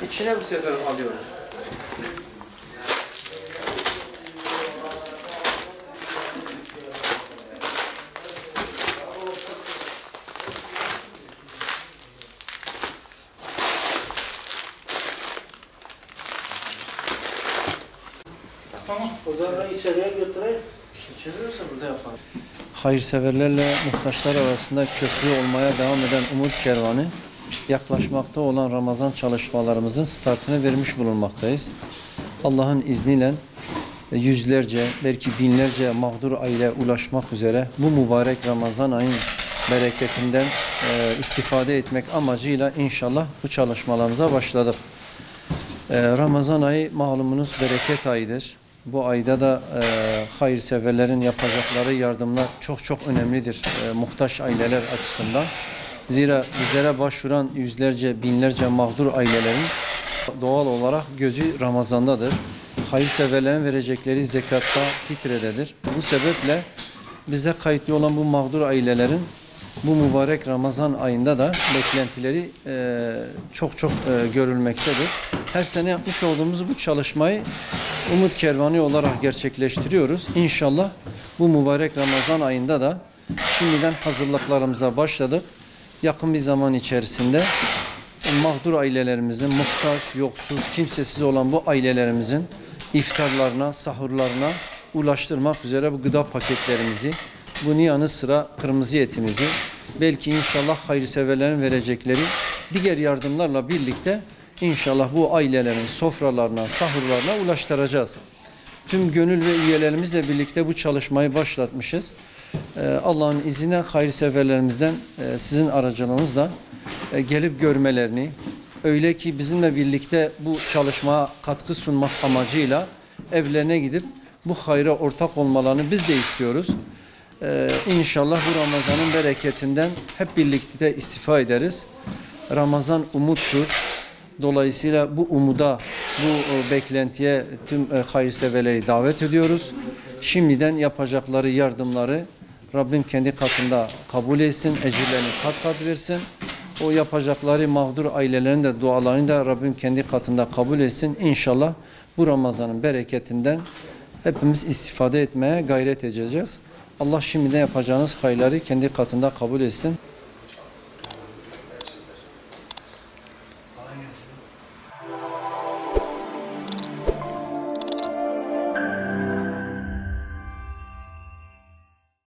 İçine bu sefer alıyoruz. Tamam. O zaman içeriye götüreyim. İçeriyorsa burada yapalım. Hayırseverlerle muhtaçlar arasında köprü olmaya devam eden Umut Kervanı, yaklaşmakta olan Ramazan çalışmalarımızın startını vermiş bulunmaktayız. Allah'ın izniyle yüzlerce, belki binlerce mağdur aile ulaşmak üzere bu mübarek Ramazan ayın bereketinden istifade etmek amacıyla inşallah bu çalışmalarımıza başladık. Ramazan ayı malumunuz bereket ayıdır. Bu ayda da hayırseverlerin yapacakları yardımlar çok önemlidir muhtaç aileler açısından. Zira bizlere başvuran yüzlerce, binlerce mağdur ailelerin doğal olarak gözü Ramazan'dadır. Hayırseverlerin verecekleri zekatta, fitrededir. Bu sebeple bize kayıtlı olan bu mağdur ailelerin bu mübarek Ramazan ayında da beklentileri çok görülmektedir. Her sene yapmış olduğumuz bu çalışmayı Umut Kervanı olarak gerçekleştiriyoruz. İnşallah bu mübarek Ramazan ayında da şimdiden hazırlıklarımıza başladık. Yakın bir zaman içerisinde mağdur ailelerimizin, muhtaç, yoksuz, kimsesiz olan bu ailelerimizin iftarlarına, sahurlarına ulaştırmak üzere bu gıda paketlerimizi, bunun yanı sıra kırmızı etimizi, belki inşallah hayırseverlerin verecekleri diğer yardımlarla birlikte İnşallah bu ailelerin sofralarına, sahurlarına ulaştıracağız. Tüm gönül ve üyelerimizle birlikte bu çalışmayı başlatmışız. Allah'ın izniyle hayırseverlerimizden sizin aracılığınızla gelip görmelerini, öyle ki bizimle birlikte bu çalışmaya katkı sunmak amacıyla evlerine gidip bu hayra ortak olmalarını biz de istiyoruz. İnşallah bu Ramazan'ın bereketinden hep birlikte istifa ederiz. Ramazan umuttur. Dolayısıyla bu umuda, bu beklentiye tüm hayırseverleri davet ediyoruz. Şimdiden yapacakları yardımları Rabbim kendi katında kabul etsin, ecirlerini kat versin. O yapacakları mağdur ailelerin de dualarını da Rabbim kendi katında kabul etsin. İnşallah bu Ramazan'ın bereketinden hepimiz istifade etmeye gayret edeceğiz. Allah şimdiden yapacağınız hayırları kendi katında kabul etsin.